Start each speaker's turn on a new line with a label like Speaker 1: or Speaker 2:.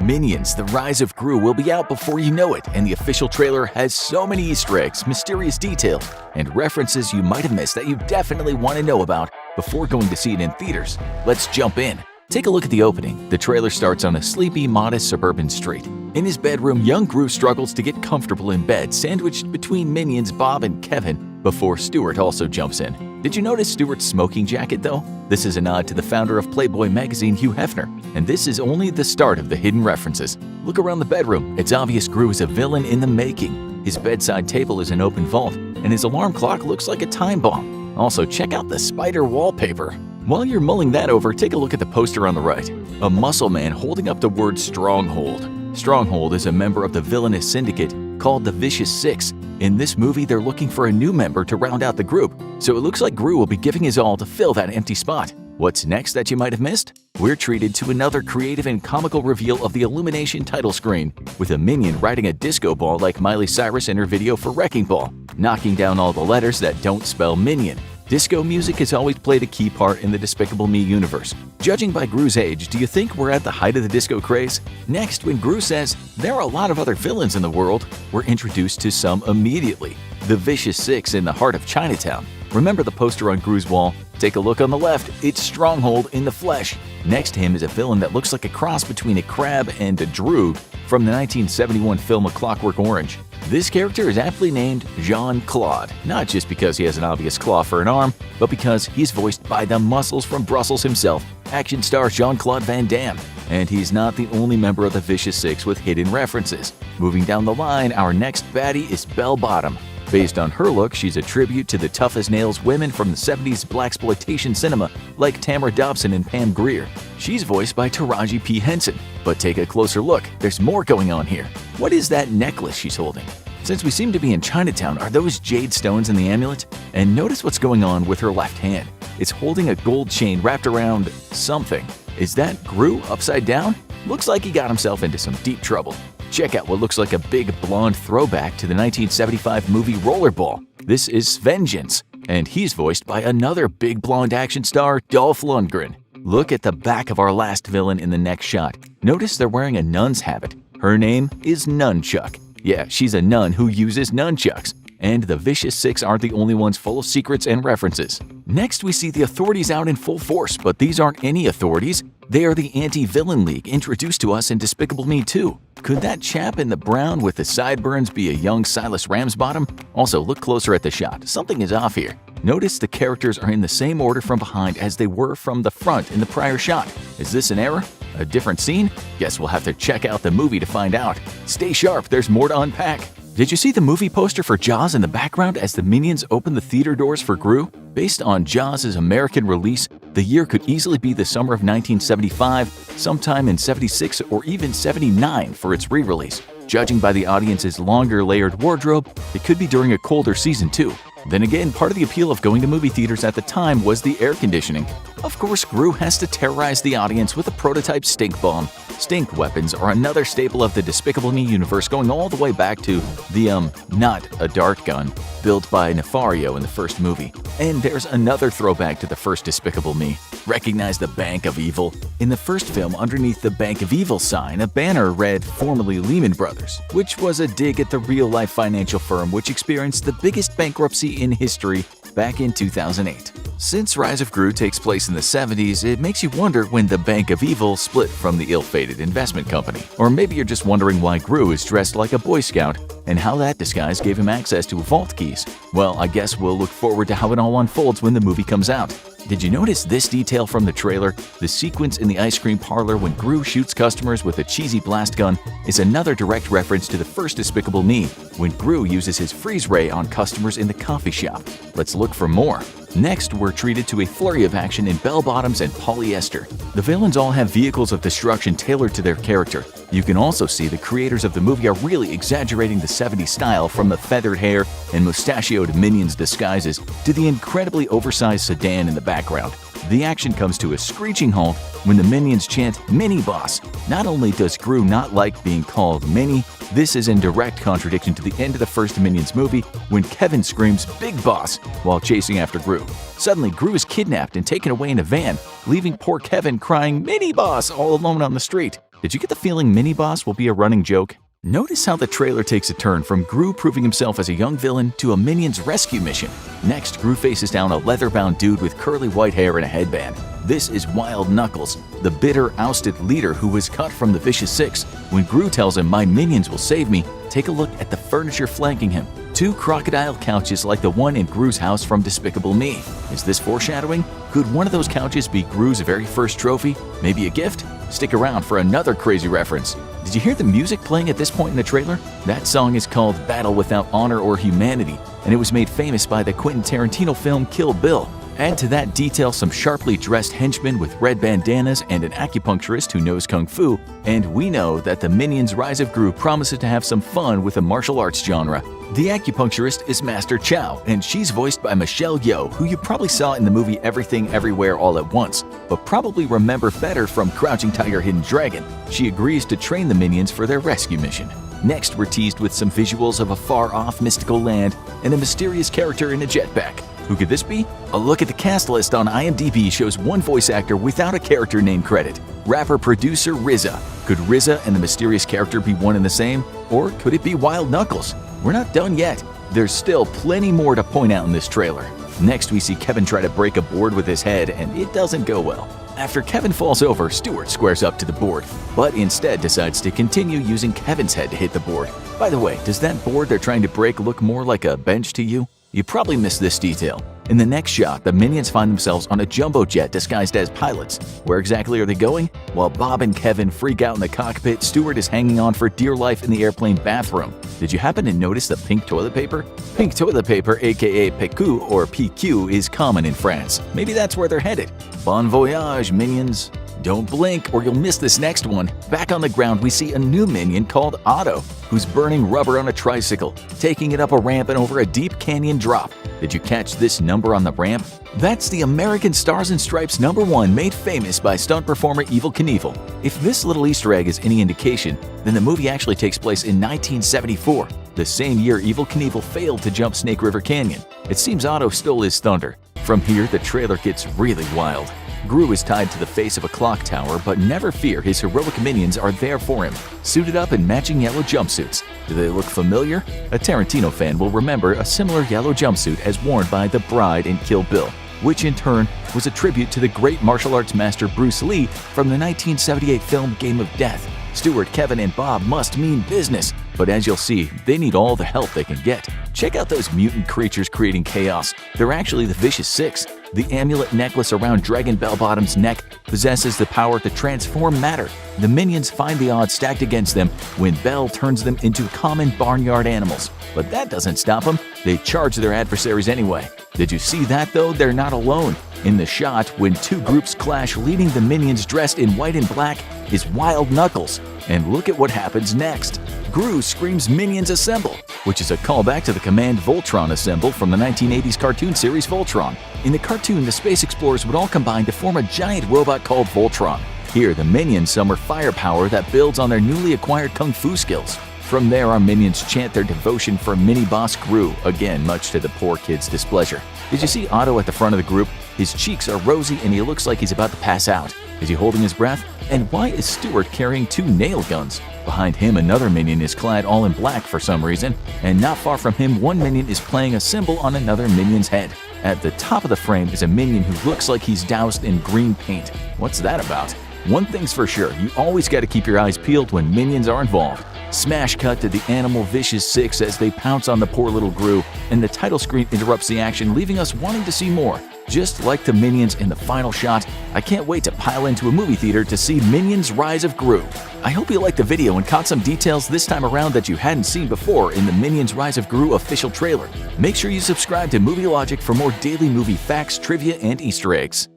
Speaker 1: Minions: The Rise of Gru will be out before you know it, and the official trailer has so many Easter eggs, mysterious details, and references you might have missed that you definitely want to know about before going to see it in theaters. Let's jump in. Take a look at the opening. The trailer starts on a sleepy, modest suburban street. In his bedroom, young Gru struggles to get comfortable in bed, sandwiched between minions Bob and Kevin, before Stuart also jumps in. Did you notice Stuart's smoking jacket, though? This is a nod to the founder of Playboy magazine, Hugh Hefner, and this is only the start of the hidden references. Look around the bedroom. It's obvious Gru is a villain in the making. His bedside table is an open vault, and his alarm clock looks like a time bomb. Also, check out the spider wallpaper. While you're mulling that over, take a look at the poster on the right. A muscle man holding up the word Stronghold. Stronghold is a member of the villainous syndicate called the Vicious Six. In this movie, they're looking for a new member to round out the group, so it looks like Gru will be giving his all to fill that empty spot. What's next that you might have missed? We're treated to another creative and comical reveal of the Illumination title screen, with a minion riding a disco ball like Miley Cyrus in her video for Wrecking Ball, knocking down all the letters that don't spell minion. Disco music has always played a key part in the Despicable Me universe. Judging by Gru's age, do you think we're at the height of the disco craze? Next, when Gru says, "There are a lot of other villains in the world," we're introduced to some immediately. The Vicious Six in the heart of Chinatown. Remember the poster on Gru's wall? Take a look on the left. It's Stronghold in the flesh. Next to him is a villain that looks like a cross between a crab and a droog from the 1971 film A Clockwork Orange. This character is aptly named Jean-Claude, not just because he has an obvious claw for an arm, but because he's voiced by the muscles from Brussels himself, action star Jean-Claude Van Damme. And he's not the only member of the Vicious Six with hidden references. Moving down the line, our next baddie is Bell Bottom. Based on her look, she's a tribute to the tough-as-nails women from the 70s blaxploitation cinema like Tamara Dobson and Pam Grier. She's voiced by Taraji P. Henson. But take a closer look, there's more going on here. What is that necklace she's holding? Since we seem to be in Chinatown, are those jade stones in the amulet? And notice what's going on with her left hand. It's holding a gold chain wrapped around something. Is that Gru upside down? Looks like he got himself into some deep trouble. Check out what looks like a big blonde throwback to the 1975 movie Rollerball. This is Svengeance, and he's voiced by another big blonde action star, Dolph Lundgren. Look at the back of our last villain in the next shot. Notice they're wearing a nun's habit. Her name is Nunchuck. Yeah, she's a nun who uses nunchucks. And the Vicious Six aren't the only ones full of secrets and references. Next, we see the authorities out in full force, but these aren't any authorities. They are the Anti-Villain League introduced to us in Despicable Me 2. Could that chap in the brown with the sideburns be a young Silas Ramsbottom? Also, look closer at the shot. Something is off here. Notice the characters are in the same order from behind as they were from the front in the prior shot. Is this an error? A different scene? Guess we'll have to check out the movie to find out. Stay sharp, there's more to unpack. Did you see the movie poster for Jaws in the background as the minions open the theater doors for Gru? Based on Jaws' American release, the year could easily be the summer of 1975, sometime in 76 or even 79 for its re-release. Judging by the audience's longer layered wardrobe, it could be during a colder season too. Then again, part of the appeal of going to movie theaters at the time was the air conditioning. Of course, Gru has to terrorize the audience with a prototype stink bomb. Stink weapons are another staple of the Despicable Me universe, going all the way back to the, not a dart gun, built by Nefario in the first movie. And there's another throwback to the first Despicable Me. Recognize the Bank of Evil? In the first film, underneath the Bank of Evil sign, a banner read formerly Lehman Brothers, which was a dig at the real-life financial firm which experienced the biggest bankruptcy in history back in 2008. Since Rise of Gru takes place in the 70s, it makes you wonder when the Bank of Evil split from the ill-fated investment company. Or maybe you're just wondering why Gru is dressed like a Boy Scout and how that disguise gave him access to vault keys. Well, I guess we'll look forward to how it all unfolds when the movie comes out. Did you notice this detail from the trailer? The sequence in the ice cream parlor when Gru shoots customers with a cheesy blast gun is another direct reference to the first Despicable Me, when Gru uses his freeze ray on customers in the coffee shop. Let's look for more. Next, we're treated to a flurry of action in bell-bottoms and polyester. The villains all have vehicles of destruction tailored to their character. You can also see the creators of the movie are really exaggerating the 70s style, from the feathered hair and mustachioed minions disguises to the incredibly oversized sedan in the background. The action comes to a screeching halt when the minions chant "Mini Boss." Not only does Gru not like being called Mini, this is in direct contradiction to the end of the first Minions movie when Kevin screams "Big Boss" while chasing after Gru. Suddenly, Gru is kidnapped and taken away in a van, leaving poor Kevin crying "Mini Boss" all alone on the street. Did you get the feeling Mini-Boss will be a running joke? Notice how the trailer takes a turn from GRU proving himself as a young villain to a Minions rescue mission. Next, GRU faces down a leather-bound dude with curly white hair and a headband. This is Wild Knuckles, the bitter, ousted leader who was cut from the Vicious Six. When GRU tells him, "My minions will save me," take a look at the furniture flanking him. 2 crocodile couches like the one in GRU's house from Despicable Me. Is this foreshadowing? Could one of those couches be GRU's very first trophy? Maybe a gift? Stick around for another crazy reference. Did you hear the music playing at this point in the trailer? That song is called Battle Without Honor or Humanity, and it was made famous by the Quentin Tarantino film Kill Bill. Add to that detail some sharply dressed henchmen with red bandanas and an acupuncturist who knows kung fu, and we know that the Minions Rise of GRU promises to have some fun with the martial arts genre. The acupuncturist is Master Chow, and she's voiced by Michelle Yeoh, who you probably saw in the movie Everything Everywhere All at Once, but probably remember better from Crouching Tiger, Hidden Dragon. She agrees to train the minions for their rescue mission. Next, we're teased with some visuals of a far-off mystical land and a mysterious character in a jetpack. Who could this be? A look at the cast list on IMDb shows one voice actor without a character name credit, rapper-producer RZA. Could RZA and the mysterious character be one and the same? Or could it be Wild Knuckles? We're not done yet. There's still plenty more to point out in this trailer. Next, we see Kevin try to break a board with his head, and it doesn't go well. After Kevin falls over, Stuart squares up to the board, but instead decides to continue using Kevin's head to hit the board. By the way, does that board they're trying to break look more like a bench to you? You probably missed this detail. In the next shot, the minions find themselves on a jumbo jet disguised as pilots. Where exactly are they going? While Bob and Kevin freak out in the cockpit, Stuart is hanging on for dear life in the airplane bathroom. Did you happen to notice the pink toilet paper? Pink toilet paper, aka PQ or PQ, is common in France. Maybe that's where they're headed. Bon voyage, minions. Don't blink or you'll miss this next one. Back on the ground, we see a new minion called Otto, who's burning rubber on a tricycle, taking it up a ramp and over a deep canyon drop. Did you catch this number on the ramp? That's the American Stars and Stripes #1 made famous by stunt performer Evel Knievel. If this little Easter egg is any indication, then the movie actually takes place in 1974, the same year Evel Knievel failed to jump Snake River Canyon. It seems Otto stole his thunder. From here, the trailer gets really wild. GRU is tied to the face of a clock tower, but never fear, his heroic minions are there for him, suited up in matching yellow jumpsuits. Do they look familiar? A Tarantino fan will remember a similar yellow jumpsuit as worn by the bride in Kill Bill, which in turn was a tribute to the great martial arts master Bruce Lee from the 1978 film Game of Death. Stuart, Kevin, and Bob must mean business, but as you'll see, they need all the help they can get. Check out those mutant creatures creating chaos. They're actually the Vicious Six. The amulet necklace around Dragon Bellbottom's neck possesses the power to transform matter. The minions find the odds stacked against them when Bell turns them into common barnyard animals. But that doesn't stop them. They charge their adversaries anyway. Did you see that though? They're not alone. In the shot, when 2 groups clash, leading the minions dressed in white and black is Wild Knuckles. And look at what happens next. GRU screams "Minions Assemble," which is a callback to the command Voltron Assemble from the 1980s cartoon series Voltron. In the cartoon, the space explorers would all combine to form a giant robot called Voltron. Here, the minions summon firepower that builds on their newly acquired kung fu skills. From there, our minions chant their devotion for Mini-Boss GRU, again much to the poor kid's displeasure. Did you see Otto at the front of the group? His cheeks are rosy and he looks like he's about to pass out. Is he holding his breath? And why is Stuart carrying 2 nail guns? Behind him, another minion is clad all in black for some reason, and not far from him, one minion is playing a cymbal on another minion's head. At the top of the frame is a minion who looks like he's doused in green paint. What's that about? One thing's for sure, you always got to keep your eyes peeled when minions are involved. Smash cut to the animal Vicious Six as they pounce on the poor little GRU, and the title screen interrupts the action, leaving us wanting to see more. Just like the minions in the final shot, I can't wait to pile into a movie theater to see Minions Rise of GRU. I hope you liked the video and caught some details this time around that you hadn't seen before in the Minions Rise of GRU official trailer. Make sure you subscribe to Movie Logic for more daily movie facts, trivia, and Easter eggs.